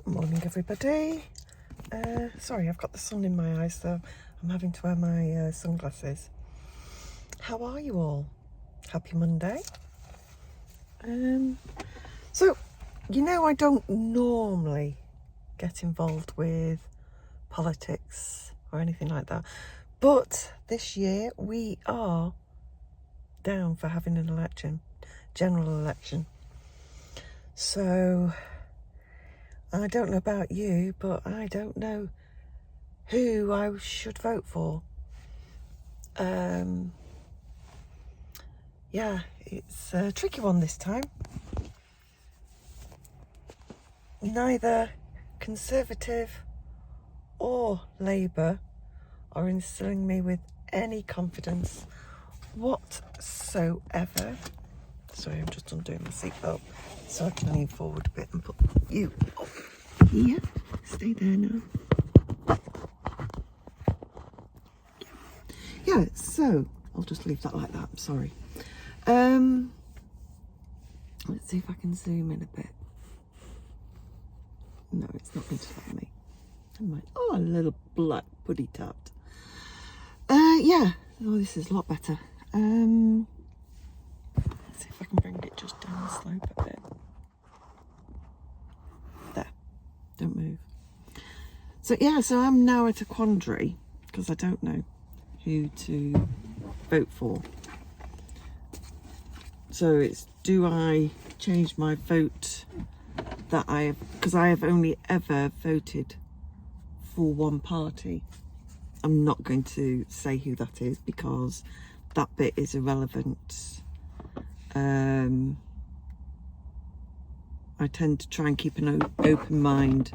Good morning, everybody. Sorry, I've got the sun in my eyes, so I'm having to wear my sunglasses. How are you all? Happy Monday. So, you know, I don't normally get involved with politics or anything like that, but this year we are down for having an election, general election. So I don't know about you, but I don't know who I should vote for. Yeah, it's a tricky one this time. Neither Conservative or Labour are instilling me with any confidence whatsoever. Sorry, I'm just undoing my seatbelt so I can lean forward a bit and put you up here. Stay there now. Yeah, so I'll just leave that like that. I'm sorry. Let's see if I can zoom in a bit. No, it's not going to let me. Never mind. Oh, a little black putty tapped. Yeah. Oh, this is a lot better. Let's see if I can bring it just down the slope a bit. There. Don't move. So yeah, so I'm now at a quandary because I don't know who to vote for. So it's, do I change my vote that I have, because I have only ever voted for one party. I'm not going to say who that is because that bit is irrelevant. I tend to try and keep an open mind.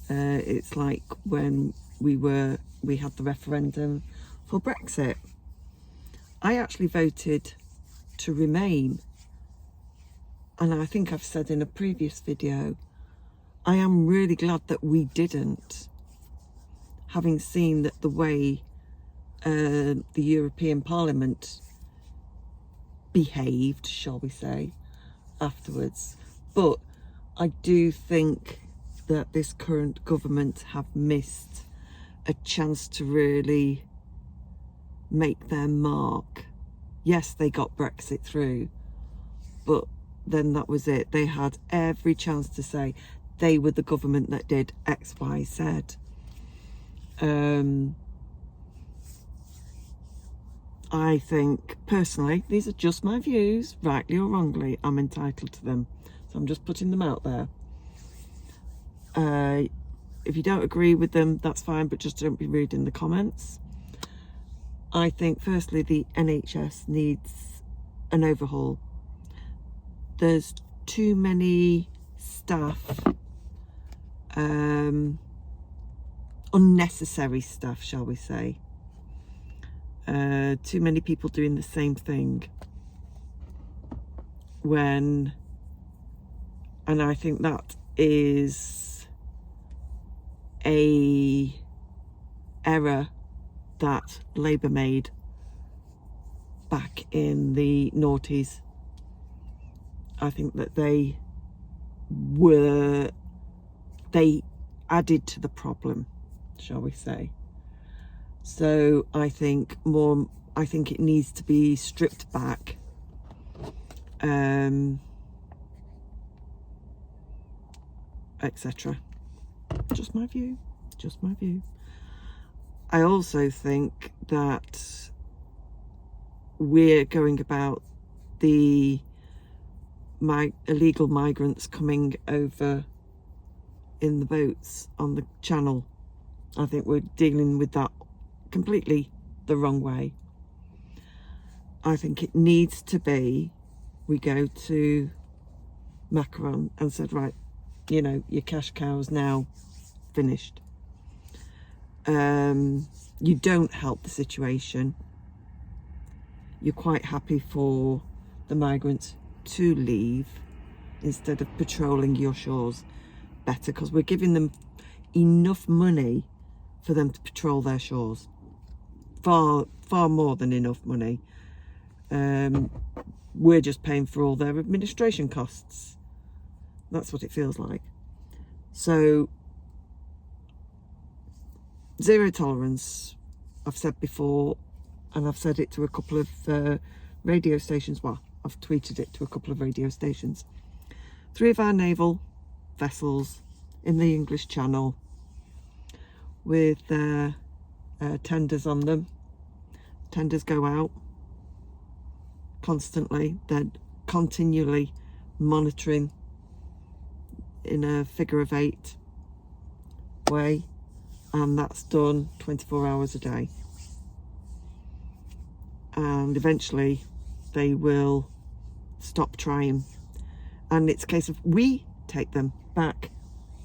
It's like when we had the referendum for Brexit. I actually voted to remain, and I think I've said in a previous video, I am really glad that we didn't, having seen that the way the European Parliament behaved, shall we say, afterwards. But I do think that this current government have missed a chance to really make their mark. Yes, they got Brexit through, but then that was it. They had every chance to say they were the government that did X, Y, Z. I think, personally, these are just my views, rightly or wrongly, I'm entitled to them. So I'm just putting them out there. If you don't agree with them, that's fine, but just don't be rude in the comments. I think, firstly, the NHS needs an overhaul. There's too many staff, unnecessary staff, shall we say. Too many people doing the same thing. And I think that is a error that Labour made back in the noughties. I think that they added to the problem, shall we say. So I think it needs to be stripped back. Etc. Just my view. I also think that we're going about the illegal migrants coming over in the boats on the channel. I think we're dealing with that completely the wrong way. I think it needs to be, we go to Macron and said, right, you know, your cash cow's now finished. You don't help the situation. You're quite happy for the migrants to leave instead of patrolling your shores better, because we're giving them enough money for them to patrol their shores. Far more than enough money. We're just paying for all their administration costs. That's what it feels like. So zero tolerance, I've said before, and I've said it to a couple of radio stations. Well, I've tweeted it to a couple of radio stations. 3 of our naval vessels in the English Channel with their tenders on them. Tenders go out constantly. They're continually monitoring in a figure of 8 way, and that's done 24 hours a day. And eventually they will stop trying, and it's a case of we take them back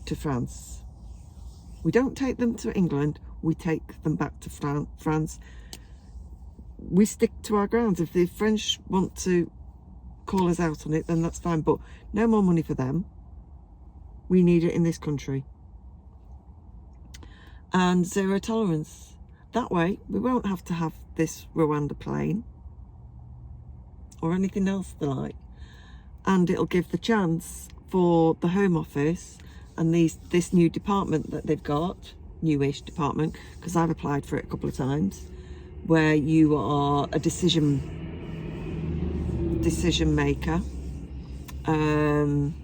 to France. We don't take them to England, we take them back to France. We stick to our grounds. If the French want to call us out on it, then that's fine, but no more money for them. We need it in this country. And zero tolerance. That way we won't have to have this Rwanda plane or anything else they like, and it'll give the chance for the Home Office and this new department that they've got, newish department, because I've applied for it a couple of times, where you are a decision maker, and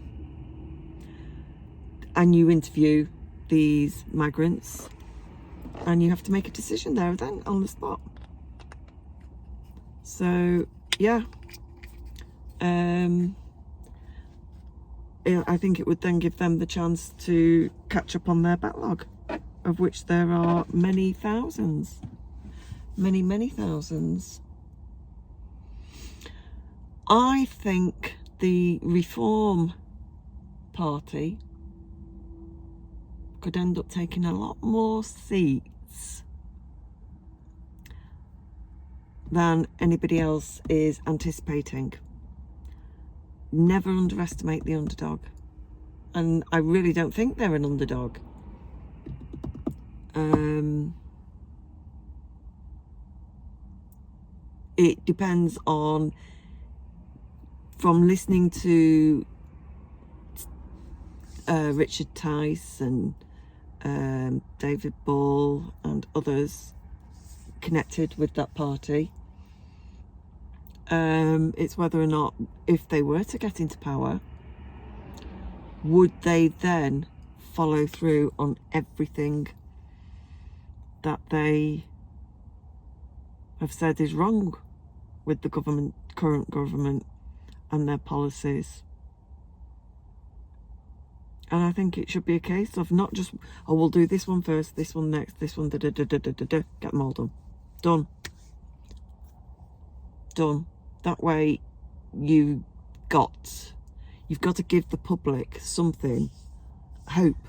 you interview these migrants, and you have to make a decision there then on the spot. So yeah, I think it would then give them the chance to catch up on their backlog, of which there are many thousands, many thousands. I think the Reform Party could end up taking a lot more seats than anybody else is anticipating. Never underestimate the underdog, and I really don't think they're an underdog. It depends on, from listening to Richard Tice and David Ball and others connected with that party, it's whether or not, if they were to get into power, would they then follow through on everything that they have said is wrong with the current government and their policies. And I think it should be a case of not just, oh, we'll do this one first, this one next, this one get them all done. That way you've got to give the public something, hope.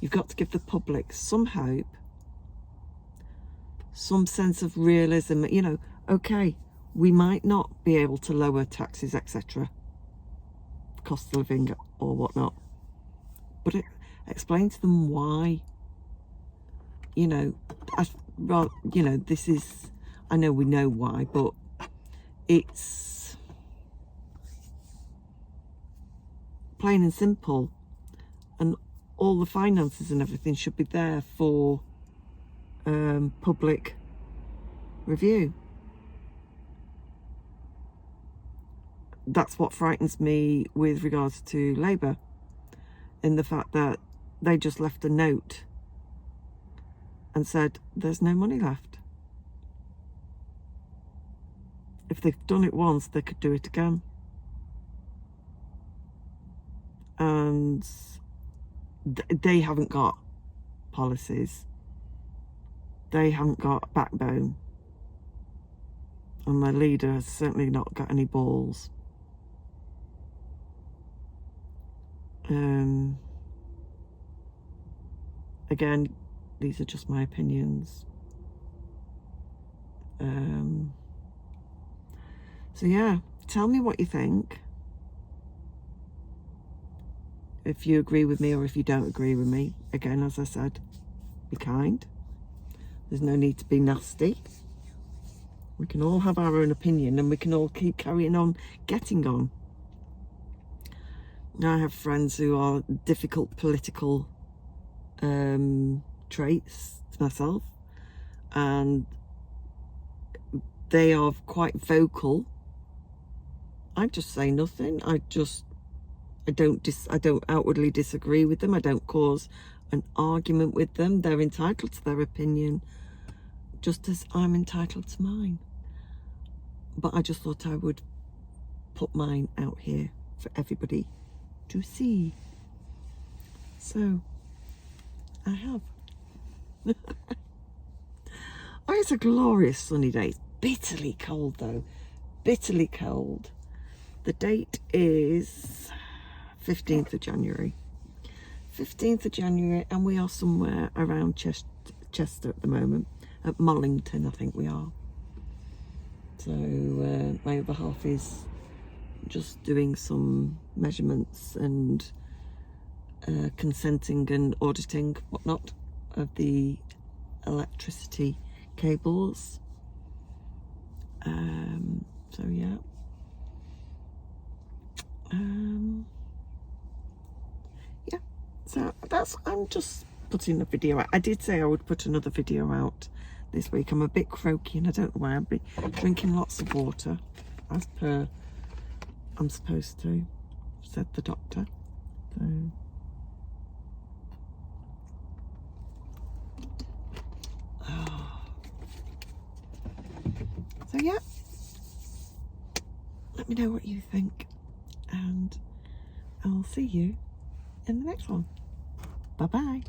You've got to give the public some hope, some sense of realism. You know, okay, we might not be able to lower taxes, etc., cost of living or whatnot, but explain to them why. You know, this is, I know we know why, but it's plain and simple, and all the finances and everything should be there for public review. That's what frightens me with regards to Labour, in the fact that they just left a note and said there's no money left. If they've done it once, they could do it again. And they haven't got policies. They haven't got a backbone. And their leader has certainly not got any balls. Again, these are just my opinions. So yeah, tell me what you think. If you agree with me or if you don't agree with me. Again, as I said, be kind. There's no need to be nasty. We can all have our own opinion, and we can all keep carrying on getting on. I have friends who are difficult political traits to myself, and they are quite vocal. I just say nothing. I don't outwardly disagree with them. I don't cause an argument with them. They're entitled to their opinion, just as I'm entitled to mine. But I just thought I would put mine out here for everybody to see. So I have. Oh, it's a glorious sunny day. It's bitterly cold though. Bitterly cold. The date is 15th of January. 15th of January, and we are somewhere around Chester at the moment. At Mollington, I think we are. So my other half is just doing some measurements and consenting and auditing whatnot of the electricity cables. So yeah. Yeah, so I'm just putting a video out. I did say I would put another video out this week. I'm a bit croaky and I don't know why. I've been drinking lots of water, as per I'm supposed to, said the doctor. So yeah, let me know what you think, and I'll see you in the next one. Bye bye.